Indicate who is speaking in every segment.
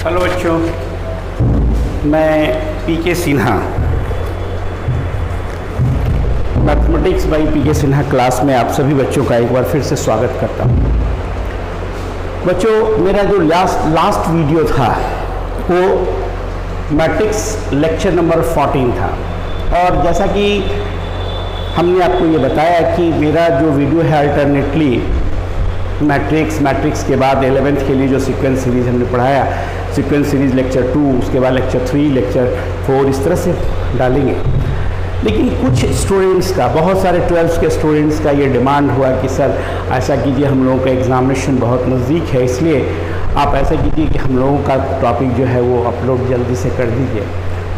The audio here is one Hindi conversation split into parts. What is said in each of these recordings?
Speaker 1: हेलो बच्चों, मैं PK Sinha, mathematics by PK Sinha class में आप सभी बच्चों का एक बार फिर से स्वागत करता हूँ। बच्चों, मेरा जो लास्ट वीडियो था वो मैट्रिक्स लेक्चर नंबर 14 था, और जैसा कि हमने आपको ये बताया कि मेरा जो वीडियो है अल्टरनेटली मैट्रिक्स के बाद 11th के लिए जो सीक्वेंस सीरीज़ हमने पढ़ाया, सीक्वेंस सीरीज़ लेक्चर 2, उसके बाद लेक्चर 3, लेक्चर 4, इस तरह से डालेंगे। लेकिन कुछ स्टूडेंट्स का, बहुत सारे 12th के स्टूडेंट्स का ये डिमांड हुआ कि सर ऐसा कीजिए, हम लोगों का एग्ज़ामिनेशन बहुत नज़दीक है, इसलिए आप ऐसा कीजिए कि हम लोगों का टॉपिक जो है वो अपलोड जल्दी से कर दीजिए।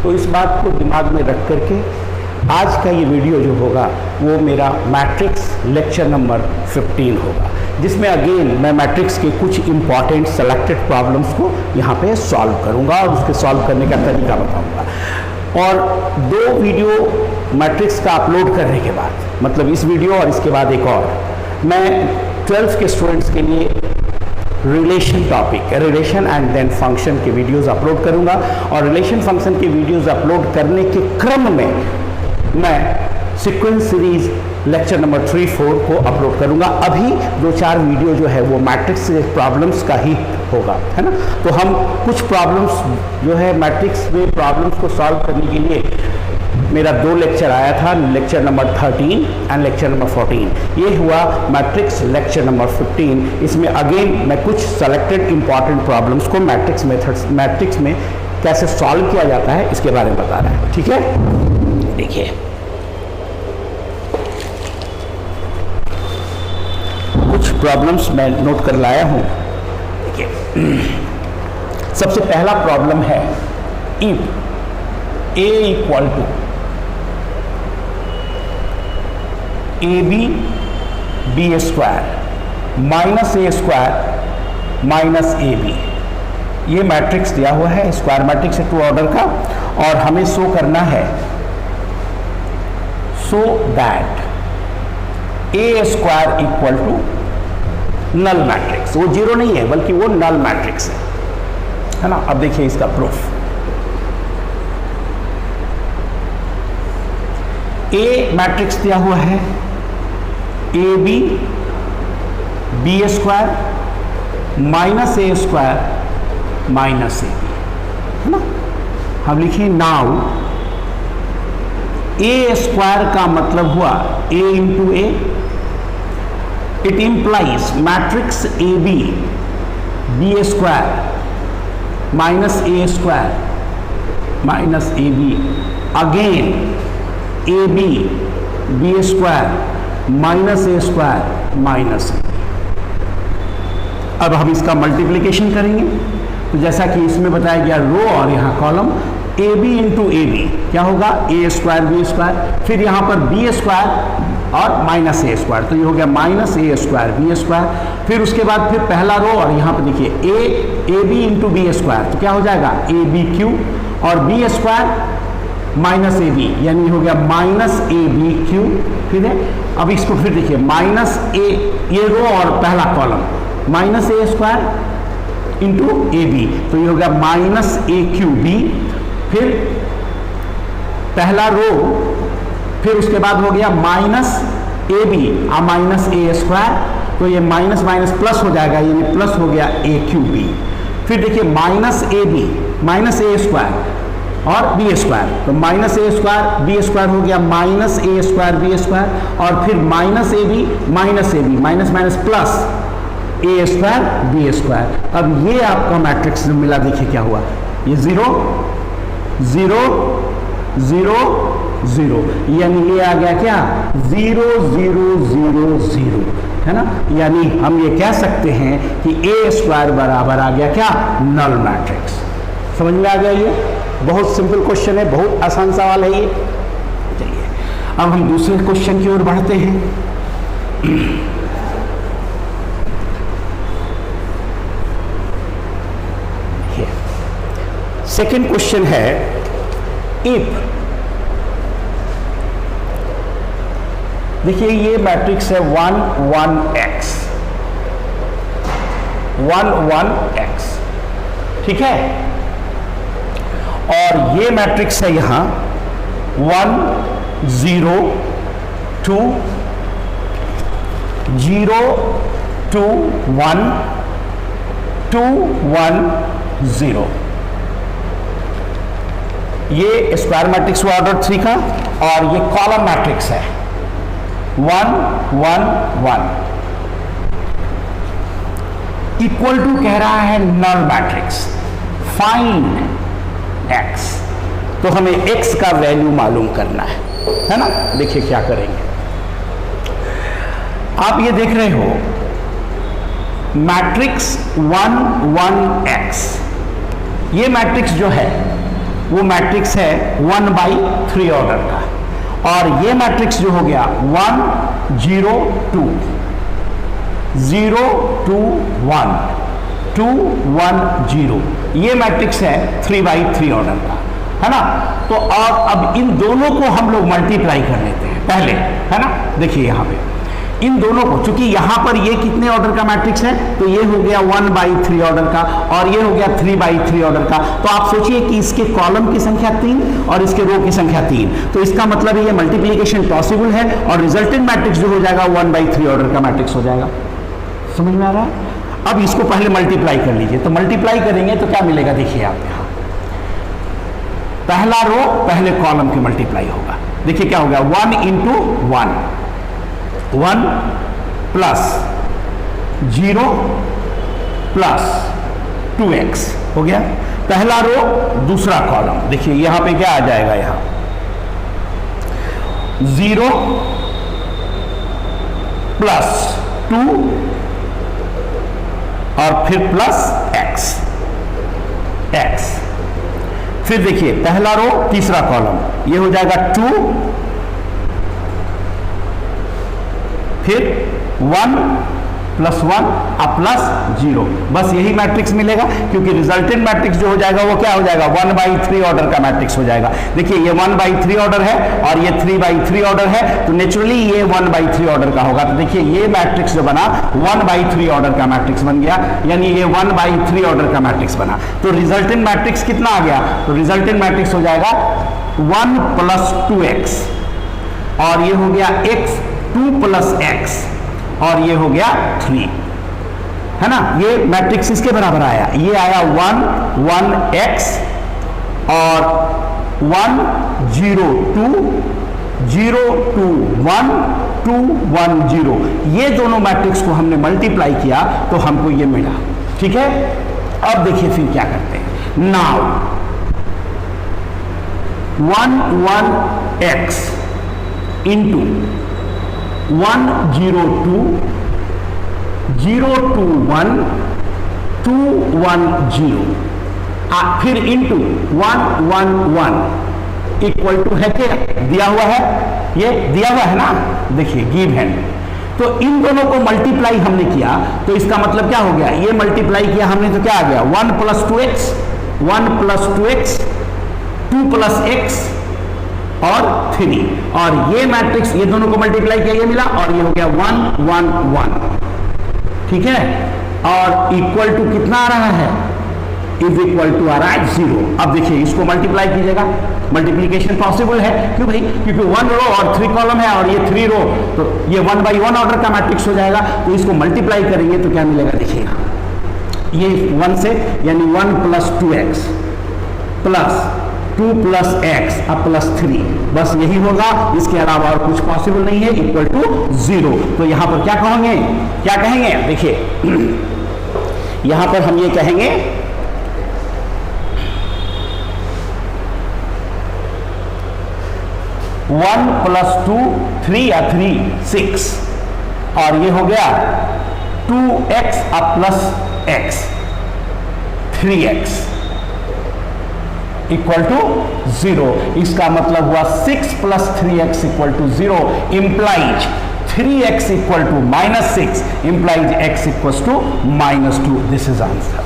Speaker 1: तो इस बात को दिमाग में रख करके आज का ये वीडियो जो होगा वो मेरा मैट्रिक्स लेक्चर नंबर 15 होगा, जिसमें अगेन मैं मैट्रिक्स के कुछ इंपॉर्टेंट सेलेक्टेड प्रॉब्लम्स को यहाँ पे सॉल्व करूँगा और उसके सॉल्व करने का तरीका बताऊँगा। और 2 वीडियो मैट्रिक्स का अपलोड करने के बाद, मतलब इस वीडियो और इसके बाद एक और, मैं 12th के स्टूडेंट्स के लिए relation topic, relation and then function के वीडियोस अपलोड करूँगा। और रिलेशन फंक्शन के वीडियोस अपलोड करने के क्रम में मैं सीक्वेंस सीरीज लेक्चर नंबर 3-4 को अपलोड करूंगा। अभी 2-4 वीडियो जो है वो मैट्रिक्स के प्रॉब्लम्स का ही होगा, है ना। तो हम कुछ प्रॉब्लम्स जो है मैट्रिक्स में प्रॉब्लम्स को सॉल्व करने के लिए मेरा 2 लेक्चर आया था, lecture number 13 and lecture number 14। ये हुआ मैट्रिक्स लेक्चर नंबर 15। इसमें अगेन मैं कुछ सेलेक्टेड इंपॉर्टेंट प्रॉब्लम्स को मैट्रिक्स मेथड्स, मैट्रिक्स में कैसे सॉल्व किया जाता है इसके बारे में बता रहा है। ठीक है, देखिए कुछ प्रॉब्लम्स मैं नोट कर लाया हूं। देखिए, सबसे पहला प्रॉब्लम है if a equal to ab b square minus a square minus ab, ये मैट्रिक्स दिया हुआ है, स्क्वायर मैट्रिक्स है 2 ऑर्डर का, और हमें शो करना है so that a square equal to null matrix. वो जीरो नहीं है बल्कि वो नल मैट्रिक्स है ना। अब देखिए इसका प्रूफ, a मैट्रिक्स दिया हुआ है A B B square minus A square minus A B, है ना। हम लिखिए नाउ ए स्क्वायर का मतलब हुआ a into A, it implies matrix A B B square minus A square minus A B, again A B B square minus A square minus A. अब हम इसका मल्टीप्लिकेशन करेंगे, तो जैसा कि इसमें बताया गया रो और यहाँ column, A B into A B क्या होगा, ए स्क्वायर बी स्क्वायर, फिर यहाँ पर बी स्क्वायर और माइनस ए स्क्वायर, तो ये हो गया minus A square B square. फिर उसके बाद फिर पहला रो और यहाँ पर देखिए A B into B square, तो क्या हो जाएगा ए बी क्यू, और B square minus A B, यानी हो गया माइनस ए बी क्यू। ठीक है, अब इसको फिर देखिए माइनस ए, ये रो और पहला column minus A square into A B, तो ये हो गया माइनस ए क्यू बी। फिर पहला रो, फिर उसके बाद हो गया minus A B minus A square, तो ये माइनस माइनस प्लस हो जाएगा, ये प्लस हो गया ए क्यू बी। फिर देखिए minus A B minus A square और बी स्क्वायर, तो minus A square B square हो गया minus A square B square, और फिर minus A B minus minus plus A square B square. अब ये आपका मैट्रिक्स मिला, देखिए क्या हुआ, ये 0 0 0 0, यानी ये आ गया क्या 0 0 0 0, है ना। यानी हम ये कह सकते हैं कि ए स्क्वायर बराबर आ गया क्या, नल मैट्रिक्स। समझ में आ गया, ये बहुत सिंपल क्वेश्चन है, बहुत आसान सवाल है ये। चलिए अब हम दूसरे क्वेश्चन की ओर बढ़ते हैं। सेकेंड क्वेश्चन है इफ, देखिए ये मैट्रिक्स है 1 1 x 1 1 x, ठीक है, और ये मैट्रिक्स है यहां 1 0 2 0 2 1 2 1 0। ये स्क्वायर मैट्रिक्स हुआ ऑर्डर 3 का, और ये कॉलम मैट्रिक्स है 1 1 1। इक्वल टू कह रहा है नल मैट्रिक्स, फाइंड x, तो हमें x का वैल्यू मालूम करना है ना। देखिए क्या करेंगे, आप ये देख रहे हो मैट्रिक्स 1 1 x, ये मैट्रिक्स जो है वो मैट्रिक्स है 1/3 ऑर्डर का, और ये मैट्रिक्स जो हो गया 1 0 2 0 2 1 2 1 0, ये मैट्रिक्स है 3/3 ऑर्डर का, है ना। तो अब इन दोनों को हम लोग मल्टीप्लाई कर लेते हैं पहले, है ना। देखिए यहां पे इन दोनों को, चूंकि यहां पर ये कितने ऑर्डर का मैट्रिक्स है, तो ये हो गया 1/3 ऑर्डर का, और ये हो गया 3/3 ऑर्डर का। तो आप सोचिए कि इसके कॉलम की संख्या 3 और इसके रो की संख्या 3, तो इसका मतलब ये मल्टीप्लीकेशन पॉसिबल है, और रिजल्टेंट मैट्रिक्स जो हो जाएगा 1/3 ऑर्डर का मैट्रिक्स हो जाएगा। समझ में आ रहा है? अब इसको पहले मल्टीप्लाई कर लीजिए, तो मल्टीप्लाई करेंगे तो क्या मिलेगा, देखिए आप यहां पहला रो पहले कॉलम के मल्टीप्लाई होगा। देखिए क्या होगा, 1 × 1 1 प्लस 0 प्लस 2x हो गया पहला रो। दूसरा कॉलम देखिए यहां पे क्या आ जाएगा, यहां 0 प्लस 2 और फिर प्लस x। फिर देखिए पहला रो तीसरा कॉलम, ये हो जाएगा 2 फिर 1 प्लस 1 और प्लस 0। बस यही मैट्रिक्स मिलेगा, क्योंकि रिजल्टेंट मैट्रिक्स जो हो जाएगा वो क्या हो जाएगा, 1/3 ऑर्डर का मैट्रिक्स हो जाएगा। देखिए ये 1/3 ऑर्डर है और ये 3/3 ऑर्डर है, तो नेचुरली ये 1/3 ऑर्डर का होगा। तो देखिए ये मैट्रिक्स जो बना 1/3 ऑर्डर का मैट्रिक्स बन गया, यानी ये 1/3 ऑर्डर का मैट्रिक्स बना। तो रिजल्टेंट मैट्रिक्स कितना आ गया, तो रिजल्टेंट मैट्रिक्स हो जाएगा 1 + 2x, और ये हो गया x 2 + x, और ये हो गया 3, है ना। ये मैट्रिक्स इसके बराबर आया, ये आया 1 1x और 1 0 2 0 2 1 2 1 0। ये दोनों मैट्रिक्स को हमने मल्टीप्लाई किया तो हमको ये मिला, ठीक है। अब देखिए फिर क्या करते हैं, नाउ 1 1x इंटू 1 0 2 0 2 1 2 1 0, फिर इंटू 1 1 1 इक्वल टू है क्या, दिया हुआ है, ये दिया हुआ है ना, देखिए गिव हैंड। तो इन दोनों को मल्टीप्लाई हमने किया, तो इसका मतलब क्या हो गया, ये मल्टीप्लाई किया हमने तो क्या आ गया 1 + 2x 1 + 2x 2 + x और 3, और ये मैट्रिक्स ये दोनों को मल्टीप्लाई किया, ये मिला, और ये हो गया 1 1 1, ठीक है। और इक्वल टू कितना आ रहा है, इज इक्वल टू आ रहा है 0। अब देखिए इसको मल्टीप्लाई कीजिएगा, मल्टीप्लीकेशन पॉसिबल है, क्यों भाई, क्योंकि 1 रो और 3 कॉलम है, और ये 3 रो, तो ये 1/1 ऑर्डर का मैट्रिक्स हो जाएगा। तो इसको मल्टीप्लाई करेंगे तो क्या मिलेगा, देखिएगा ये 1 से, यानी 1 + 2x प्लस 2 + x अब प्लस 3, बस यही होगा, इसके अलावा और कुछ पॉसिबल नहीं है, इक्वल टू 0। तो यहां पर क्या कहेंगे, क्या कहेंगे, देखिए यहां पर हम ये कहेंगे 1 + 2 3 या 3 6, और ये हो गया 2x अब plus x 3x equal to 0। इसका मतलब हुआ 6 + 3x = 0 implies 3x = -6 implies x = -2। This is answer.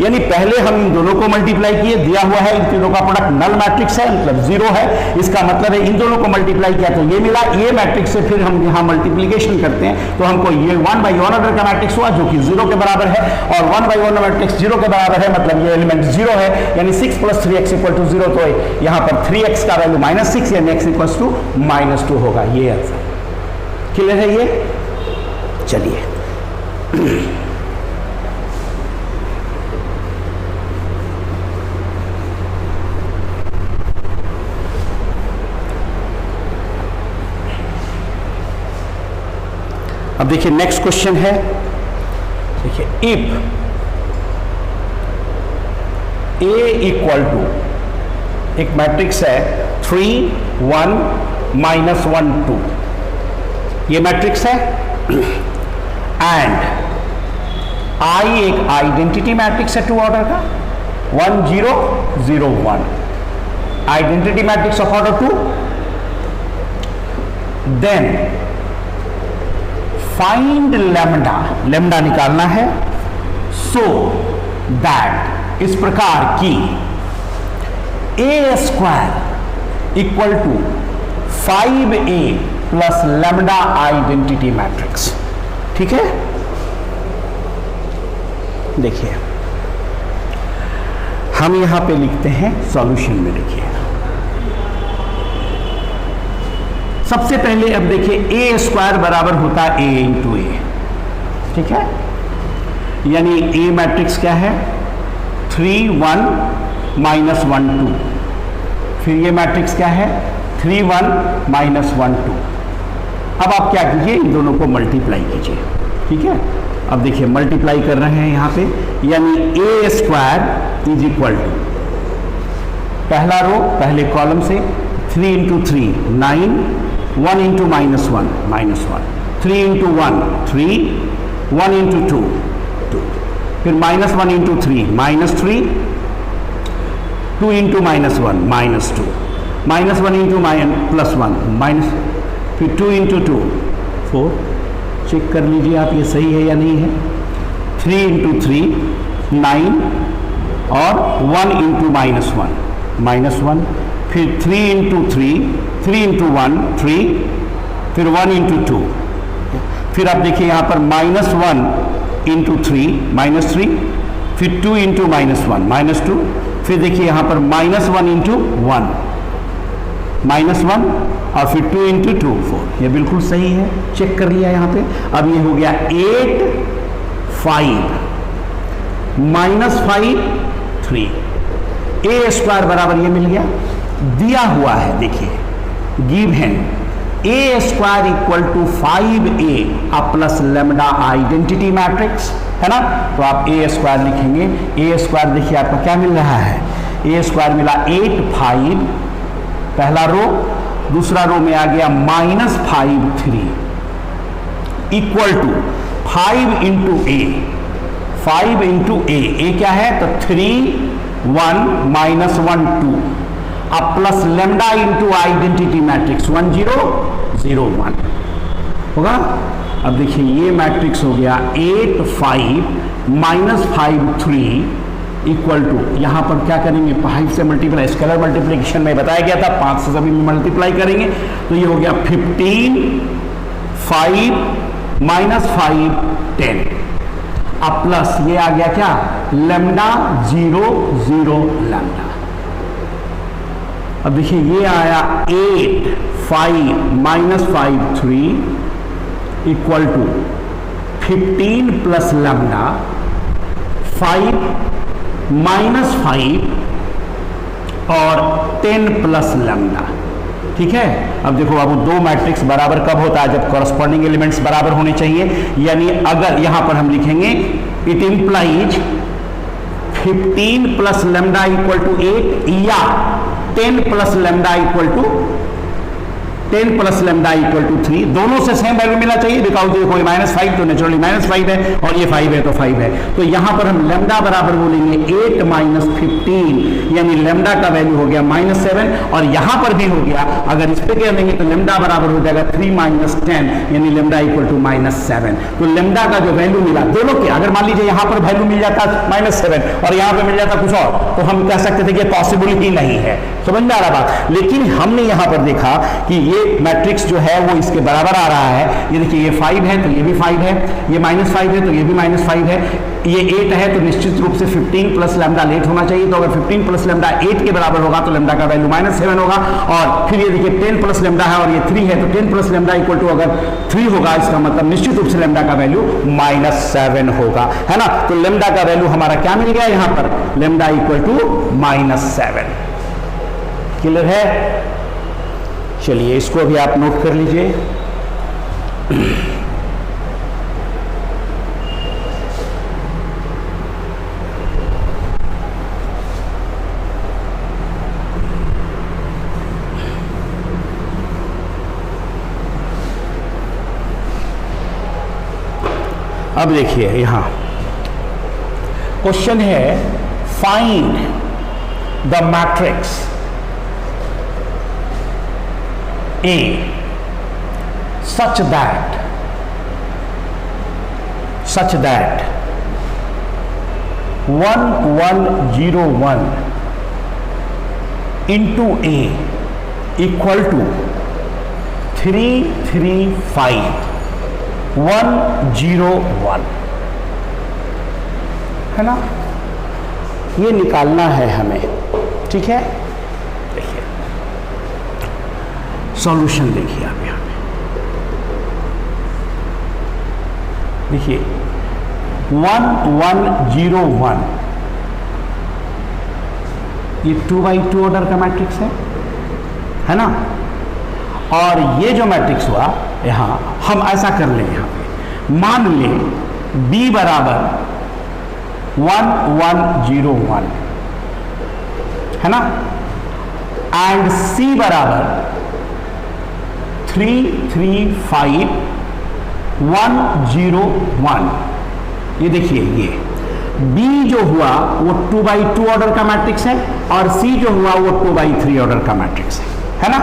Speaker 1: यानी पहले हम इन दोनों को मल्टीप्लाई किए, दिया हुआ है इन तीनों का प्रोडक्ट नल मैट्रिक्स है, मतलब जीरो है, इसका मतलब है इन दोनों को मल्टीप्लाई किया तो ये मिला, ये मैट्रिक्स से फिर हम यहाँ मल्टीप्लीकेशन करते हैं तो हमको ये 1/1 ऑर्डर का मैट्रिक्स हुआ जो कि 0 के बराबर है, और 1/1 मैट्रिक्स 0 के बराबर है मतलब ये एलिमेंट 0 है, यानी 6 + 3x = 0, तो यहाँ पर 3x का वैल्यू -6 यानी x = -2 होगा। ये आंसर क्लियर है ये। चलिए अब देखिए नेक्स्ट क्वेश्चन है, देखिए इफ A = एक मैट्रिक्स है 3 1 -1 2, ये मैट्रिक्स है, एंड I एक आइडेंटिटी मैट्रिक्स है 2 ऑर्डर का, 1 0 0 1, identity matrix of order 2, then find lambda, lambda निकालना है, सो दैट इस प्रकार की A² = 5A + lambda identity matrix. ठीक है, देखिए हम यहां पे लिखते हैं सॉल्यूशन में, देखिए सबसे पहले अब देखिए A² बराबर होता है A × A, ठीक है, यानी A मैट्रिक्स क्या है 3 1 -1 2, फिर ये मैट्रिक्स क्या है 3 1 -1 2। अब आप क्या कीजिए, इन दोनों को मल्टीप्लाई कीजिए, ठीक है। अब देखिए मल्टीप्लाई कर रहे हैं यहाँ पे, यानी A² = पहला रो पहले कॉलम से 3 × 3 9, 1 × -1 -1, 3 × 1 3, 1 × 2 2, फिर -1 × 3 -3, 2 × -1 -2, -1 × +1 फिर 2 × 2 4, चेक कर लीजिए आप ये सही है या नहीं है, 3 × 3 9, और 1 × -1 फिर 3 × 3 3 × 1 3, फिर 1 × 2, फिर आप देखिए यहाँ पर -1 × 3 -3, फिर 2 × -1 -2, फिर देखिए यहाँ पर -1 × 1 -1, और फिर 2 × 2 4, ये बिल्कुल सही है, चेक कर लिया यहाँ पे। अब ये हो गया 8 5 -5 3, A² बराबर ये मिल गया, दिया हुआ है, देखिए given A² = 5A + lambda identity matrix है ना, तो आप A² लिखेंगे। A² देखिए आपको क्या मिल रहा है, A² मिला 8 5, पहला रो, दूसरा रो में आ गया -5 3 = 5 × A, 5 × A क्या है तो 3 1 -1 2, अब प्लस लैम्डा × आइडेंटिटी मैट्रिक्स 1 0 0 1 होगा। अब देखिए ये मैट्रिक्स हो गया 8 5 -5 3 = यहाँ पर क्या करेंगे 5 से मल्टीप्लाई, स्केलर मल्टीप्लिकेशन में बताया गया था 5 से सभी में मल्टीप्लाई करेंगे, तो ये हो गया 15 5 -5 10, अब प्लस ये आ गया क्या लैम्डा 0 0 लैम्डा। अब देखिए ये आया 8 5 -5 3 = 15 + लैम्डा 5 -5 और 10 + लैम्डा, ठीक है। अब देखो अब दो मैट्रिक्स बराबर कब होता है, जब कॉरस्पॉन्डिंग एलिमेंट्स बराबर होने चाहिए, यानी अगर यहां पर हम लिखेंगे इट इंप्लाइज 15 + लैम्डा = 8 या 10 + lambda = 10 plus lambda equal to 3, दोनों से सेम वैल्यू मिलना चाहिए, बिकॉज देखो -5 तो नेचुरली -5 है और ये 5 है तो 5 है, तो यहां पर हम लेमडा बराबर बोलेंगे 8 माइनस 15, यानी लेमडा का वैल्यू हो गया -7, और यहां पर भी हो गया, अगर इस पे कह देंगे तो लेमडा बराबर हो जाएगा 3 माइनस 10, यानी लेमडा इक्वल टू -7। तो लेमडा का जो वैल्यू मिला दोनों के, अगर मान लीजिए यहां पर वैल्यू मिल जाता -7 और यहां पर मिल जाता कुछ और, तो हम कह सकते थे कि पॉसिबल ही नहीं है, समझ में आ रहा बात। लेकिन हमने यहां पर देखा कि ये मैट्रिक्स जो है वो इसके बराबर आ रहा है, ये देखिए ये 5 है तो ये भी 5 है, ये -5 है तो ये भी -5 है, ये 8 है तो निश्चित रूप से 15 प्लस लैम्डा लेट होना चाहिए, तो अगर 15 प्लस लैम्डा 8 के बराबर होगा तो लैम्डा का वैल्यू -7 होगा, और फिर ये देखिए 10 प्लस लैम्डा है और ये 3 है, तो 10 प्लस लैम्डा इक्वल टू अगर 3 होगा, इसका मतलब निश्चित रूप से लैम्डा का वैल्यू -7 होगा, है ना। तो लैम्डा का वैल्यू हमारा क्या मिल गया यहां पर, लैम्डा इक्वल टू -7। क्लियर है? चलिए इसको भी आप नोट कर लीजिए। अब देखिए यहां क्वेश्चन है, find the matrix A such that 1 1 0 1 into A equal to 3 3 5 1 0 1, है ना, ये निकालना है हमें, ठीक है। देखिए सॉल्यूशन देखिए आप यहाँ पे, देखिए 1 1 0 1 ये 2x2 ऑर्डर का मैट्रिक्स है ना, और ये जो मैट्रिक्स हुआ यहां हम ऐसा कर लें, यहां पे मान लें B बराबर 1 1 0 1, है ना, एंड C बराबर 3 3 5 1 0 1। ये देखिए ये B जो हुआ वो 2x2 ऑर्डर का मैट्रिक्स है और C जो हुआ वो 2x3 ऑर्डर का मैट्रिक्स है ना।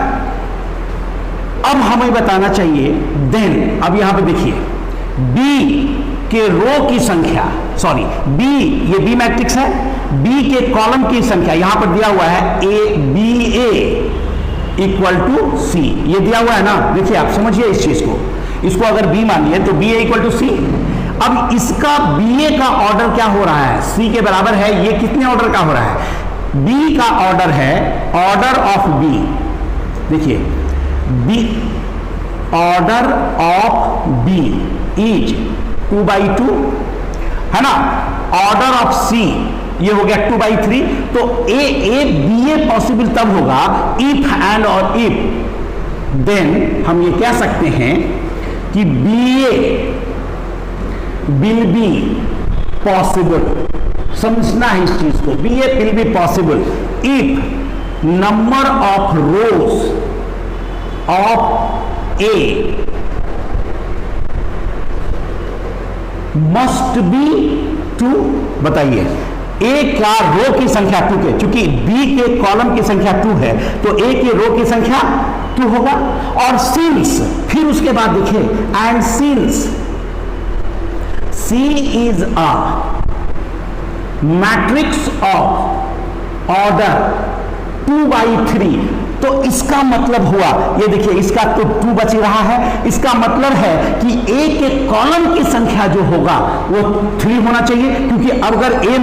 Speaker 1: अब हमें बताना चाहिए देन, अब यहां पे देखिए B के रो की संख्या, सॉरी B, ये B मैट्रिक्स है, B के कॉलम की संख्या यहां पर दिया हुआ है BA इक्वल टू C, ये दिया हुआ है ना। देखिए आप समझिए इस चीज को, इसको अगर B मानिए तो BA इक्वल टू C। अब इसका BA का ऑर्डर क्या हो रहा है, C के बराबर है, ये कितने ऑर्डर का हो रहा है, B का ऑर्डर है, ऑर्डर ऑफ B, देखिए B, order of B is 2x2, है ना, ऑर्डर ऑफ C ये हो गया 2x3, तो BA पॉसिबल तब होगा इफ एंड और इफ देन हम ये कह सकते हैं कि BA विल बी पॉसिबल, समझना है इस चीज को, BA will be possible if number of rows of A must be 2। बताइए A का रो की संख्या 2 के, क्योंकि B के कॉलम की संख्या 2 है तो A के रो की संख्या 2 होगा, और सिंस, फिर उसके बाद देखिए and since C is a matrix of order 2x3, तो इसका मतलब हुआ, ये देखिए इसका तो 2 बच रहा है, इसका मतलब है कि A के कॉलम की संख्या जो होगा वो 3 होना चाहिए, क्योंकि अगर A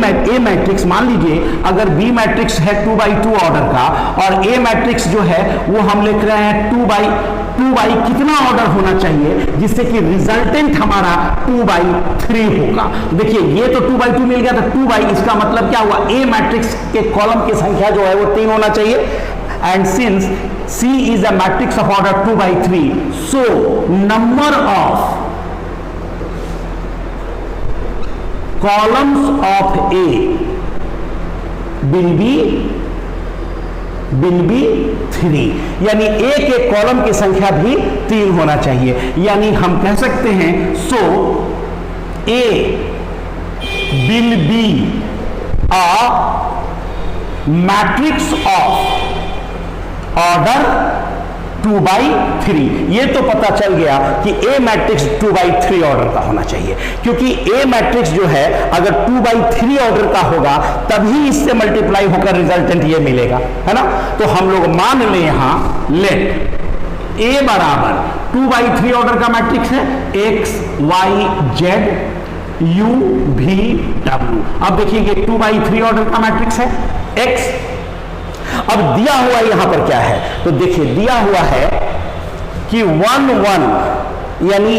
Speaker 1: मैट्रिक्स मान लीजिए अगर B मैट्रिक्स है 2x2 ऑर्डर का और A मैट्रिक्स जो है वो हम लिख रहे हैं 2 बाई कितना ऑर्डर होना चाहिए, जिससे कि रिजल्टेंट हमारा 2x3 होगा। देखिए ये तो 2x2 मिल गया, तो 2 इसका मतलब क्या हुआ, A मैट्रिक्स के कॉलम की संख्या जो है वो 3 होना चाहिए, and since C is a matrix of order 2x3, so number of columns of A will be will be 3, यानी ए के कॉलम की संख्या भी 3 होना चाहिए। यानी हम कह सकते हैं so A will be a matrix of order 2/3। ये तो पता चल गया कि ए मैट्रिक्स 2/3 ऑर्डर का होना चाहिए, क्योंकि ए मैट्रिक्स जो है अगर 2/3 ऑर्डर का होगा तभी इससे मल्टीप्लाई होकर रिजल्टेंट ये मिलेगा, है ना। तो हम लोग मान लें यहां लेट ए बराबर 2/3 ऑर्डर का मैट्रिक्स है x y z u v w। अब देखिए 2/3 ऑर्डर का मैट्रिक्स है x। अब दिया हुआ यहां पर क्या है, तो देखिए दिया हुआ है कि 1 1, यानी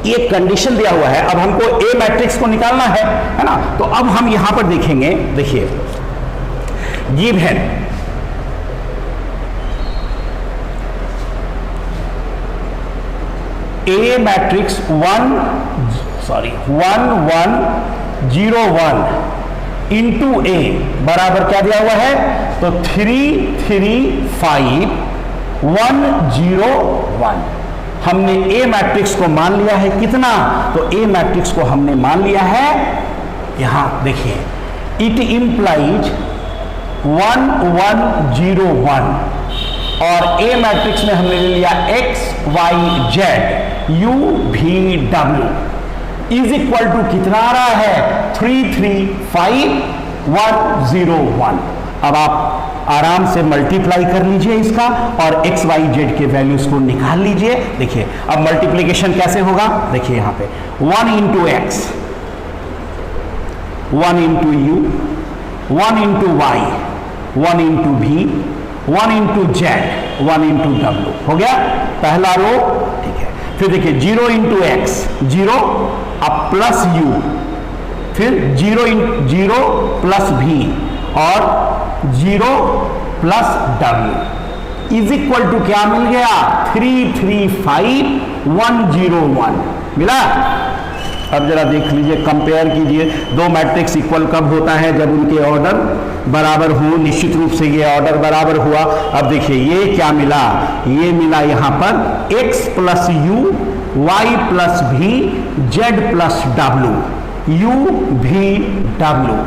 Speaker 1: ये कंडीशन दिया हुआ है। अब हमको ए मैट्रिक्स को निकालना है ना। तो अब हम यहां पर देखेंगे, देखिए गिवन ए मैट्रिक्स 1 1 0 1 इंटू ए बराबर क्या दिया हुआ है, तो 3 3 5 1 0 1। हमने ए मैट्रिक्स को मान लिया है कितना, तो ए मैट्रिक्स को हमने मान लिया है यहां देखिए इट इंप्लाइज 1 1 0 1, और ए मैट्रिक्स में हमने ले लिया x y z u v w is equal to कितना आ रहा है, 3 3 5 1 0 1। अब आप आराम से मल्टीप्लाई कर लीजिए इसका और x y z के वैल्यूज को निकाल लीजिए। देखिए अब मल्टीप्लिकेशन कैसे होगा, देखिए यहां पे 1 into x 1 into u 1 into y 1 into भी 1 इंटू जेड 1 इंटू डब्ल्यू हो गया पहला रो, ठीक है। फिर देखिए 0 इंटू एक्स 0, अब प्लस यू, फिर 0 प्लस भी और 0 प्लस डब्ल्यू इज इक्वल टू क्या मिल गया, 3 3 5 1 0 1 मिला। अब जरा देख लीजिए, कंपेयर कीजिए, दो मैट्रिक्स इक्वल कब होता है, जब उनके ऑर्डर बराबर हो। निश्चित रूप से ये ऑर्डर बराबर हुआ। अब देखिए ये क्या मिला, ये मिला यहां पर x plus you y plus भी z plus w u v w।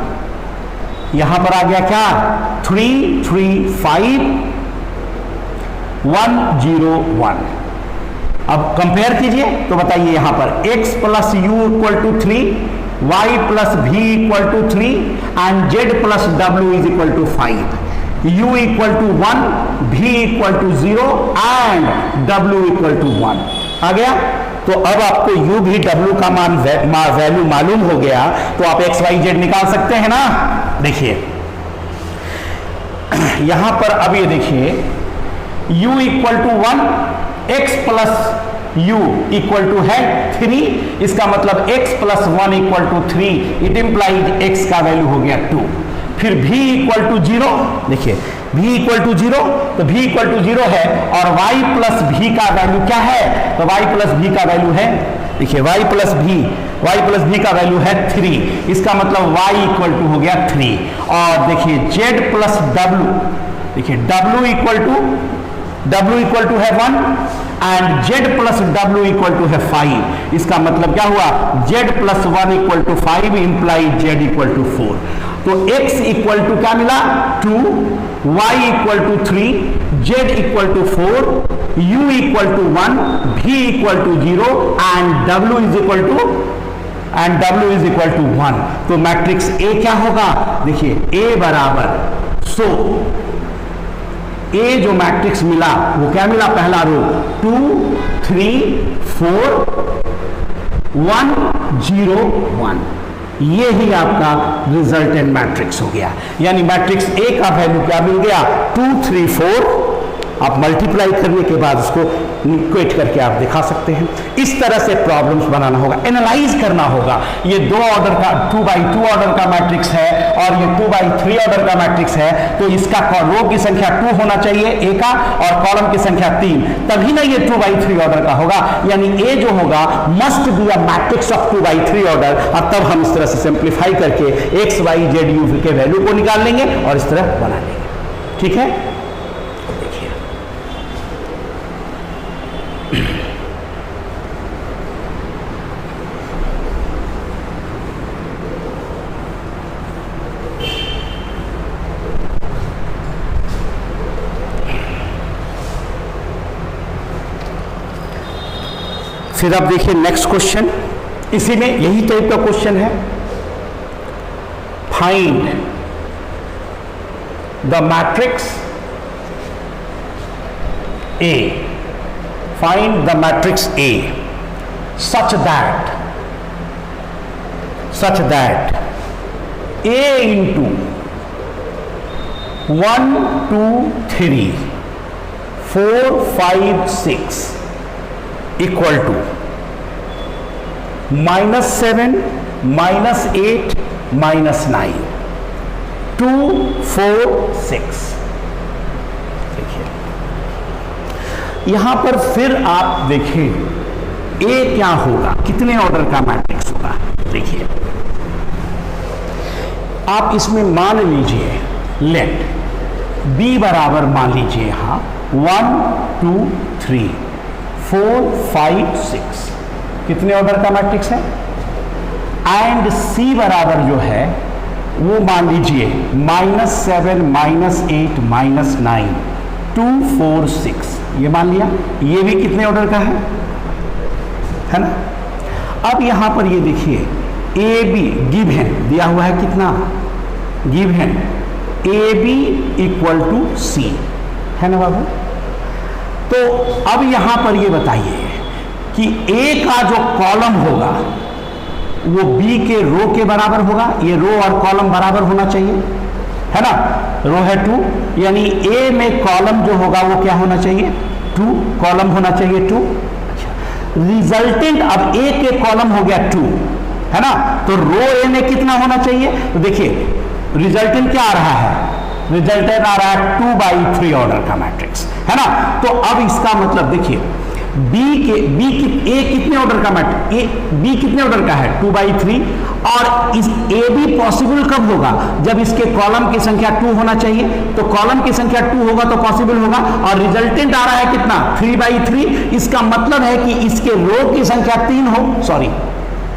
Speaker 1: यहां पर आ गया क्या, 3 3 5 1 0 1। अब कंपेयर कीजिए तो बताइए यहां पर x plus U equal to 3, y plus V equal to 3 and z plus w is equal to 5, u equal to 1, v equal to 0 and w equal to 1 आ गया। तो अब आपको u v w का वैल्यू मालूम हो गया, तो आप x y z निकाल सकते हैं ना। देखिए यहां पर अब ये देखिए u equal to 1, x plus u equal to है 3, इसका मतलब x plus 1 equal to 3, it implies x का वैल्यू हो गया 2। फिर v इक्वल टू 0, देखिए v इक्वल टू 0, तो v इक्वल टू 0 है और y प्लस v का वैल्यू क्या है, तो y प्लस v का वैल्यू है, देखिए y प्लस v का वैल्यू है 3, इसका मतलब y इक्वल टू हो गया 3। और देखिए z प्लस w, देखिए w इक्वल टू है 1 and z plus w equal to है 5, इसका मतलब क्या हुआ, z plus 1 equal to 5 imply z equal to 4। तो x इक्वल टू क्या मिला 2, y equal to 3, z equal to 4, u equal to 1, v equal to 0 and w is equal to 1। तो मैट्रिक्स A क्या होगा, देखिए A बराबर, सो A जो मैट्रिक्स मिला वो क्या मिला, पहला रो 2 3 4 1 0 1, ये ही आपका रिजल्टेंट मैट्रिक्स हो गया। यानी मैट्रिक्स A का वैल्यू क्या मिल गया, 2 3 4। आप मल्टीप्लाई करने के बाद उसको इक्वेट करके आप दिखा सकते हैं। इस तरह से प्रॉब्लम्स बनाना होगा, एनालाइज करना होगा। ये 2 ऑर्डर का 2x2 ऑर्डर का मैट्रिक्स है और ये 2x3 ऑर्डर का मैट्रिक्स है, तो इसका रो की संख्या 2 होना चाहिए A का और कॉलम की संख्या 3, तभी ना ये 2x3 ऑर्डर का होगा। यानी A जो होगा must be a matrix of 2x3 order. और तब हम इस तरह से सिंप्लीफाई करके x y z u के वैल्यू को निकाल लेंगे और इस तरह बना लेंगे। ठीक है। फिर अब देखिए नेक्स्ट क्वेश्चन, इसी में यही टाइप का क्वेश्चन है। Find the matrix A, find the matrix A such that A into 1 2 3 4 5 6 equal to -7 -8 -9 2 4 6। यहां पर फिर आप देखिए ए क्या होगा, कितने ऑर्डर का मैट्रिक्स होगा। देखिए आप इसमें मान लीजिए लेट बी बराबर मान लीजिए यहां 1 2 3 4 5 6 कितने ऑर्डर का मैट्रिक्स है, एंड सी बराबर जो है वो मान लीजिए -7 -8 -9 2 4 6 ये मान लिया, ये भी कितने ऑर्डर का है ना। अब यहां पर ये देखिए ए बी गिवन दिया हुआ है, कितना given A B equal to C है ना बाबू। तो अब यहां पर ये बताइए कि ए का जो कॉलम होगा वो बी के रो के बराबर होगा, ये रो और कॉलम बराबर होना चाहिए है ना। रो है 2, यानी ए में कॉलम जो होगा वो क्या होना चाहिए 2, कॉलम होना चाहिए 2। रिजल्टेंट अब ए के कॉलम हो गया 2 है ना, तो रो ए में कितना होना चाहिए। तो देखिए रिजल्टेंट क्या आ रहा है, रिजल्टेंट आ रहा है 2/3 ऑर्डर का मैट्रिक्स है ना। तो अब इसका मतलब देखिए ए कितने ऑर्डर का मैट्रिक्स, बी कितने ऑर्डर का है 2/3, और इस ए बी पॉसिबल कब होगा जब इसके कॉलम की संख्या 2 होना चाहिए, तो कॉलम की संख्या 2 होगा तो पॉसिबल होगा, और रिजल्टेंट आ रहा है कितना 3/3। इसका मतलब है कि इसके रो की संख्या 3 हो, सॉरी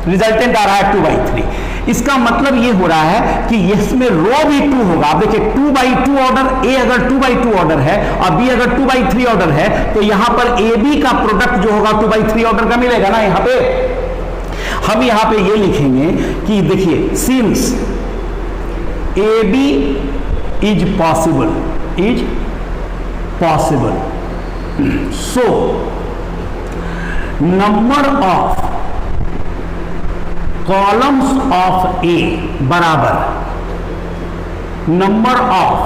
Speaker 1: रिजल्टेंट आ रहा है 2/3। इसका मतलब ये हो रहा है कि इसमें रो भी 2 होगा। आप देखिए 2/2 ऑर्डर, ए अगर 2/2 ऑर्डर है और बी अगर 2/3 ऑर्डर है, तो यहां पर ए बी का प्रोडक्ट जो होगा 2/3 ऑर्डर का मिलेगा ना। यहां पे हम यहां पे ये लिखेंगे कि देखिए since A B is possible so number of columns of A बराबर number of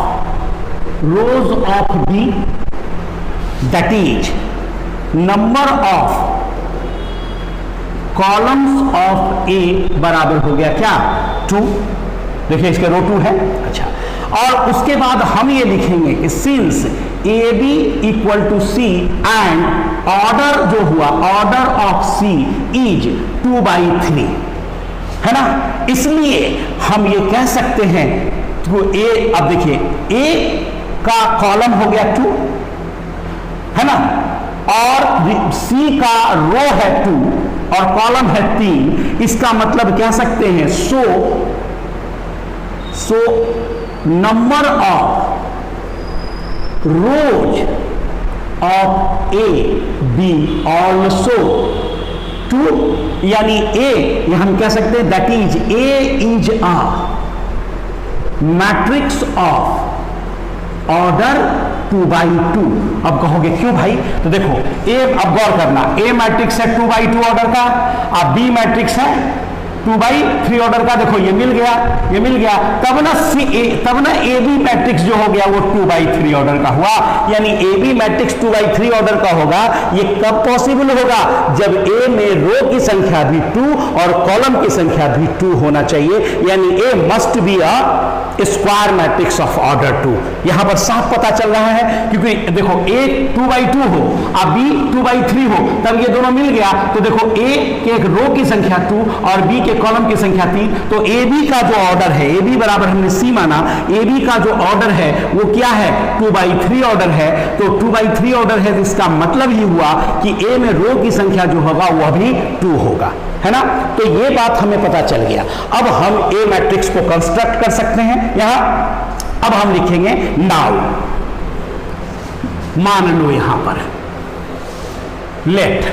Speaker 1: rows of B, that is number of columns of A बराबर हो गया क्या 2। देखिए इसके रो 2 है, अच्छा। और उसके बाद हम ये लिखेंगे कि since A B equal to C and order जो हुआ ऑर्डर ऑफ सी इज 2/3 है ना, इसलिए हम ये कह सकते हैं तो ए, अब देखिए ए का कॉलम हो गया 2 है ना, और सी का रो है 2 और कॉलम है 3। इसका मतलब कह सकते हैं so number of rows of A B also 2, यानी ए हम कह सकते हैं that is A is a matrix of order 2/2। अब कहोगे क्यों भाई, तो देखो ए, अब गौर करना, ए मैट्रिक्स है 2/2 ऑर्डर का, अब बी मैट्रिक्स है 2/3 ऑर्डर का। देखो ये मिल गया, तब ना ए बी मैट्रिक्स जो हो गया वो 2/3 ऑर्डर का हुआ, यानी ए बी मैट्रिक्स 2/3 ऑर्डर का होगा। ये कब पॉसिबल होगा, जब ए में रो की संख्या भी 2 और कॉलम की संख्या भी 2 होना चाहिए, यानी A must be a square matrix of order 2। यहां पर साफ पता चल रहा है, क्योंकि देखो ए 2/2 हो अब बी 2/3 हो, तब ये दोनों मिल गया। तो देखो ए के एक रो की संख्या 2 और बी के कॉलम की संख्या 3, तो ए बी का जो ऑर्डर है, ए बी बराबर हमने सी माना, ए बी का जो ऑर्डर है वो क्या है 2/3 ऑर्डर है। तो 2/3 ऑर्डर है, तो इसका मतलब ये हुआ कि ए में रो की संख्या जो होगा वह भी 2 होगा, है ना। तो ये बात हमें पता चल गया। अब हम ए मैट्रिक्स को कंस्ट्रक्ट कर सकते हैं यहां। अब हम लिखेंगे नाउ, मान लो यहां पर लेट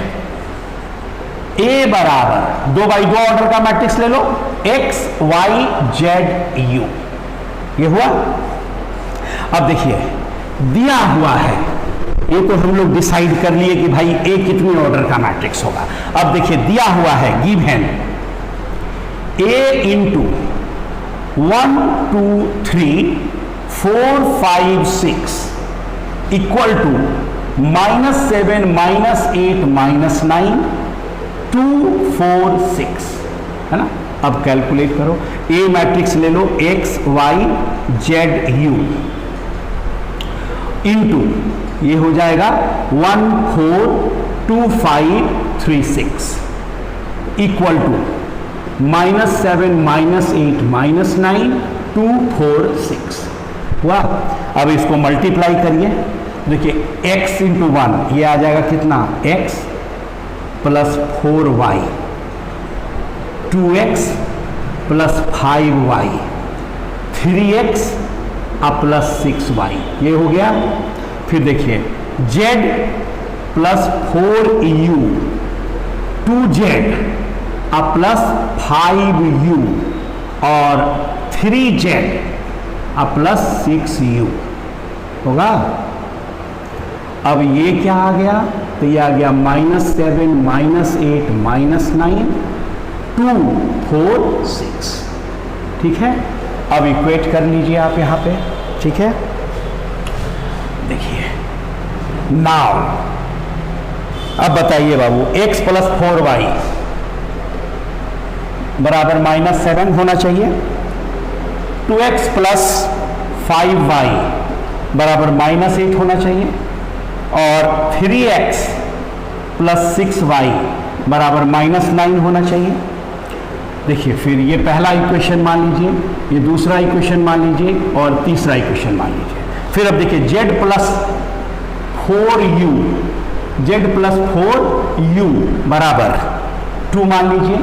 Speaker 1: ए बराबर 2x2 ऑर्डर का मैट्रिक्स ले लो, x y z u, ये हुआ। अब देखिए दिया हुआ है, ये तो हम लोग डिसाइड कर लिए कि भाई ए कितनी ऑर्डर का मैट्रिक्स होगा। अब देखिए दिया हुआ है given A into 1 2 3 4 5 6 equal to -7 -8 -9 2 4 6, है ना। अब कैलकुलेट करो, ए मैट्रिक्स ले लो x y z u into ये हो जाएगा 1 4 2 5 3 6 इक्वल टू -7 -8 -9 2 4 6 हुआ। अब इसको मल्टीप्लाई करिए, देखिए x इंटू 1 ये आ जाएगा कितना, x plus 4y, 2x plus 5y, 3x plus 6y, ये हो गया। फिर देखिए z plus 4u, 2z plus 5u और 3z प्लस 6u होगा। अब ये क्या आ गया, तो ये आ गया -7 -8 -9 2 4 6, ठीक है। अब इक्वेट कर लीजिए आप यहाँ पे, ठीक है। देखिए नाउ अब बताइए बाबू, x प्लस 4y बराबर -7 होना चाहिए, 2x प्लस 5y बराबर -8 होना चाहिए और 3x प्लस 6y बराबर -9 होना चाहिए। देखिए फिर ये पहला इक्वेशन मान लीजिए, ये दूसरा इक्वेशन मान लीजिए और तीसरा इक्वेशन मान लीजिए। फिर अब देखिए z plus 4u, z plus 4u बराबर 2 मान लीजिए,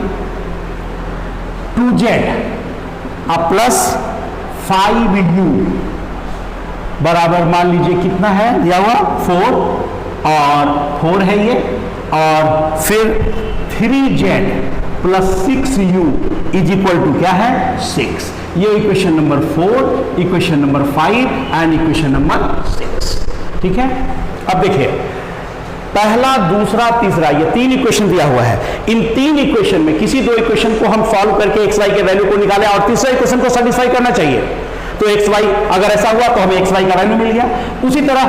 Speaker 1: 2z प्लस 5u बराबर मान लीजिए कितना है दिया हुआ 4 और 4 है ये, और फिर 3z plus 6u is equal to क्या है 6। ये equation number 4, equation number 5 and equation number 6, ठीक है। अब देखिए पहला दूसरा तीसरा ये 3 इक्वेशन दिया हुआ है, इन 3 इक्वेशन में किसी 2 इक्वेशन को हम सॉल्व करके एक्स वाई के वैल्यू को निकालें और तीसरा इक्वेशन को सेटिस्फाई करना चाहिए। तो एक्स वाई अगर ऐसा हुआ तो हमें एक्स वाई का वैल्यू मिल गया। उसी तरह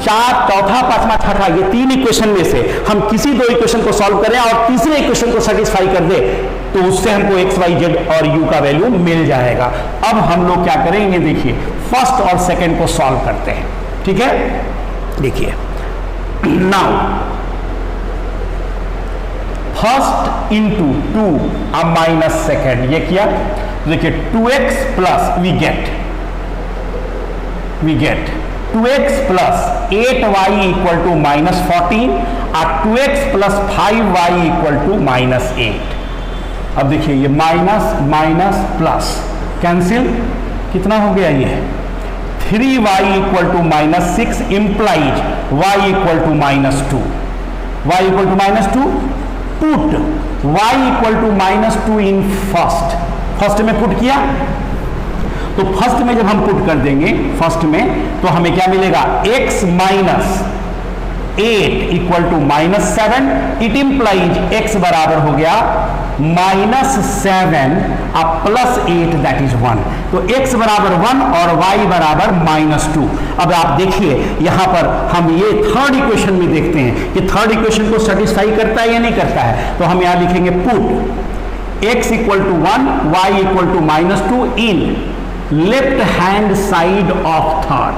Speaker 1: 4 चौथा पांचवा छठा ये 3 इक्वेशन में से हम किसी 2 इक्वेशन को सॉल्व करें और तीसरे इक्वेशन को सेटिस्फाई कर दे तो उससे हमको एक्स वाई जेड और यू का वैल्यू मिल जाएगा। अब हम लोग क्या करेंगे, देखिए फर्स्ट और सेकंड को सॉल्व करते हैं, ठीक है। देखिए now first into 2 minus second, ये किया। देखिए 2x plus we get 2x plus 8y equal to -14 और 2x plus 5y equal to -8। अब देखिए ये माइनस माइनस प्लस कैंसिल, कितना हो गया ये 3y equal to -6 implies y equal to -2, y equal to -2, put y equal to -2 in first में पुट किया। तो फर्स्ट में जब हम पुट कर देंगे फर्स्ट में तो हमें क्या मिलेगा, x minus 8 equal to -7, it implies x बराबर हो गया -7 प्लस 8 दैट इज 1। तो x बराबर 1 और y बराबर -2। अब आप देखिए यहां पर हम ये थर्ड इक्वेशन में देखते हैं कि थर्ड इक्वेशन को सेटिस्फाई करता है या नहीं करता है। तो हम यहां लिखेंगे put x equal to 1 y equal to -2 in left hand side of third.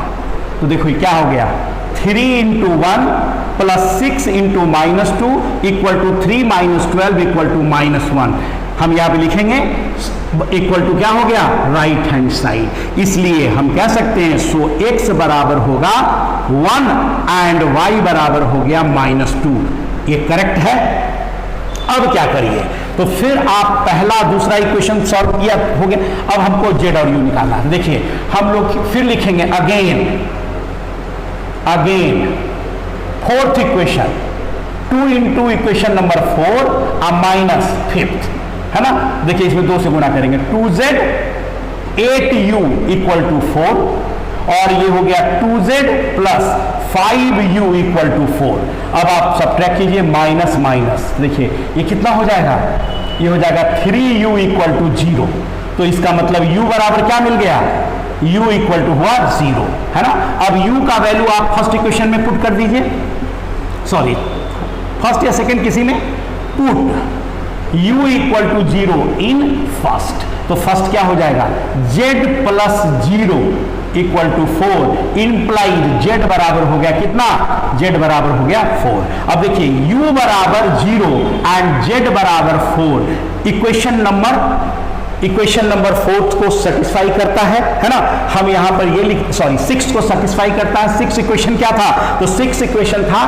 Speaker 1: तो देखो क्या हो गया 3 into 1 plus 6 into -2 equal to 3 minus 12 equal to -1। हम यहां पे लिखेंगे इक्वल टू क्या हो गया राइट हैंड साइड। इसलिए हम कह सकते हैं सो x बराबर होगा 1 एंड y बराबर हो गया -2। ये करेक्ट है। अब क्या करिए, तो फिर आप पहला दूसरा इक्वेशन सॉल्व किया हो गया। अब हमको z और u निकालना है। देखिए हम लोग फिर लिखेंगे again fourth equation 2 into equation number 4 minus fifth, है ना। देखिए इसमें 2 से गुना करेंगे, 2z 8u इक्वल टू 4, और ये हो गया 2z plus 5u equal to 4। अब आप सब्ट्रैक्ट कीजिए, माइनस माइनस, देखिए ये कितना हो जाएगा, ये हो जाएगा 3u इक्वल टू 0। तो इसका मतलब u बराबर क्या मिल गया, u इक्वल टू हुआ 0, है ना। अब u का वैल्यू आप फर्स्ट इक्वेशन में पुट कर दीजिए, सॉरी फर्स्ट या सेकंड किसी में, put u equal to 0 in first. तो फर्स्ट क्या हो जाएगा, z plus 0 equal to 4, implied z बराबर हो गया कितना, z बराबर हो गया 4। अब देखिए u बराबर 0 एंड z बराबर 4 इक्वेशन नंबर 4 को सेटिस्फाई करता है ना। हम यहां पर ये लिख, सॉरी 6 को सेटिस्फाई करता है। 6 इक्वेशन क्या था, तो 6 इक्वेशन था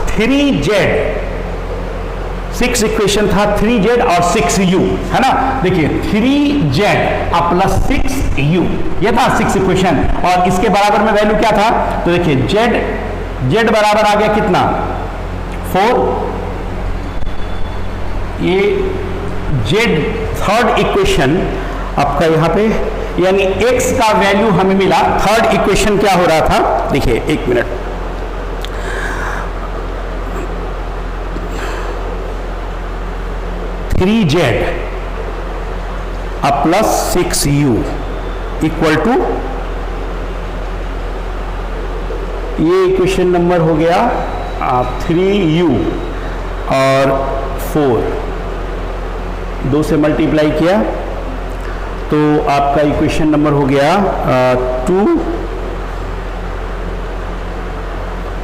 Speaker 1: 3z, 6 इक्वेशन था 3z और 6u, है ना। देखिए 3z प्लस 6u, ये था 6 इक्वेशन, और इसके बराबर में वैल्यू क्या था, तो देखिए z बराबर आ गया कितना 4, ये z थर्ड इक्वेशन आपका यहां पे, यानी x का वैल्यू हमें मिला। थर्ड इक्वेशन क्या हो रहा था, देखिए 1 minute, three z plus 6u equal to, ये इक्वेशन नंबर हो गया 3u और 4, 2 से मल्टीप्लाई किया तो आपका इक्वेशन नंबर हो गया 2,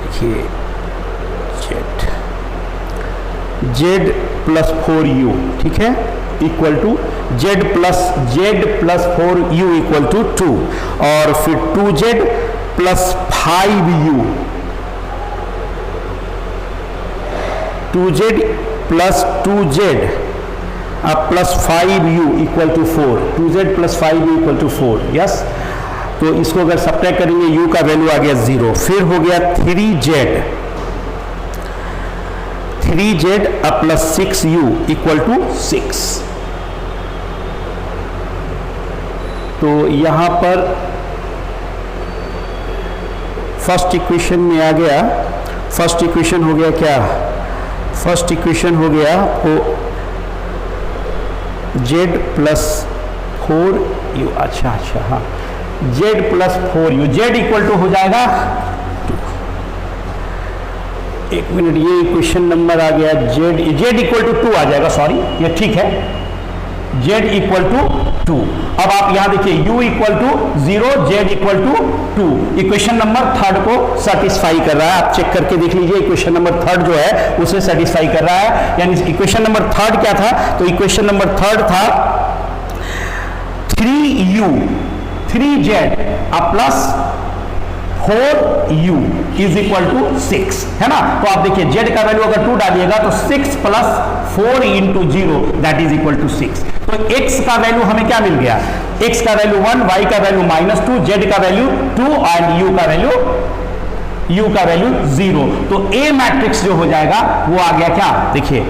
Speaker 1: देखिए z प्लस 4u, ठीक है, equal to z plus 4u equal to 2, और फिर 2z plus 5u, 2z plus 2z plus 5u equal to 4, 2z plus 5u equal to 4, yes. तो इसको अगर सब्ट्रैक्ट करेंगे u का वैल्यू आ गया 0, फिर हो गया 3z plus 6u equal to 6। तो यहां पर फर्स्ट इक्वेशन में आ गया, फर्स्ट इक्वेशन हो गया क्या, फर्स्ट इक्वेशन हो गया वो z प्लस 4u, अच्छा हाँ, z plus 4u, z equal to हो जाएगा 2। 1 मिनट, ये इक्वेशन नंबर आ गया z इक्वल टू 2 आ जाएगा, सॉरी ये ठीक है, z इक्वल टू 2। अब आप यहां देखिए u equal to 0, z equal to 2, equation number third को सेटिस्फाई कर रहा है। आप चेक करके देख लीजिए, इक्वेशन नंबर थर्ड जो है उसे सेटिस्फाई कर रहा है। यानी इक्वेशन नंबर थर्ड क्या था, तो इक्वेशन नंबर थर्ड था 3u 3z plus 4u is equal to 6, है ना। तो आप देखिए z का वैल्यू अगर 2 डालिएगा तो 6 plus 4 into 0 that is equal to 6। तो x का वैल्यू हमें क्या मिल गया, x का वैल्यू 1, y का वैल्यू -2, z का वैल्यू 2 एंड u का वैल्यू 0। तो A मैट्रिक्स जो हो जाएगा वो आ गया क्या, देखिए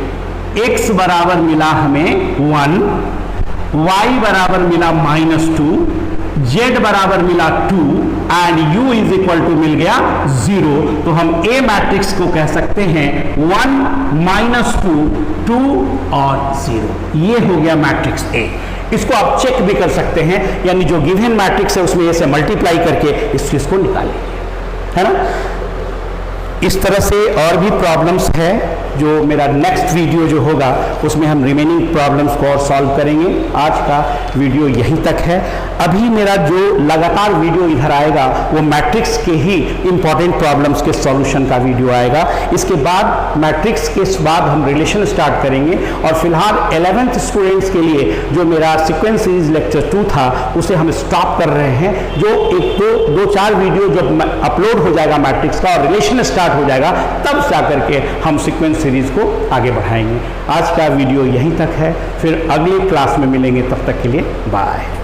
Speaker 1: x बराबर मिला हमें 1, y बराबर मिला -2, z बराबर मिला 2 and u is equal to मिल गया 0। तो हम A मैट्रिक्स को कह सकते हैं 1, -2, 2 और 0। ये हो गया मैट्रिक्स A। इसको आप चेक भी कर सकते हैं, यानी जो गिवन मैट्रिक्स है उसमें A से मल्टीप्लाई करके इस चीज को निकालेंगे, है ना। इस तरह से और भी प्रॉब्लम्स है, जो मेरा नेक्स्ट वीडियो जो होगा उसमें हम रिमेनिंग प्रॉब्लम्स को और सॉल्व करेंगे। आज का वीडियो यहीं तक है। अभी मेरा जो लगातार वीडियो इधर आएगा वो मैट्रिक्स के ही इंपॉर्टेंट प्रॉब्लम्स के सॉल्यूशन का वीडियो आएगा। इसके बाद मैट्रिक्स के बाद हम रिलेशन स्टार्ट करेंगे, और फिलहाल 11th स्टूडेंट्स के लिए जो मेरा सीक्वेंस सीरीज लेक्चर 2 था उसे हम स्टॉप कर रहे हैं। जो 2-4 वीडियो जब अपलोड हो जाएगा मैट्रिक्स का और रिलेशन स्टार्ट हो जाएगा, तब जा करके हम सीक्वेंस सीरीज को आगे बढ़ाएंगे। आज का वीडियो यहीं तक है, फिर अगली क्लास में मिलेंगे, तब तक के लिए बाय।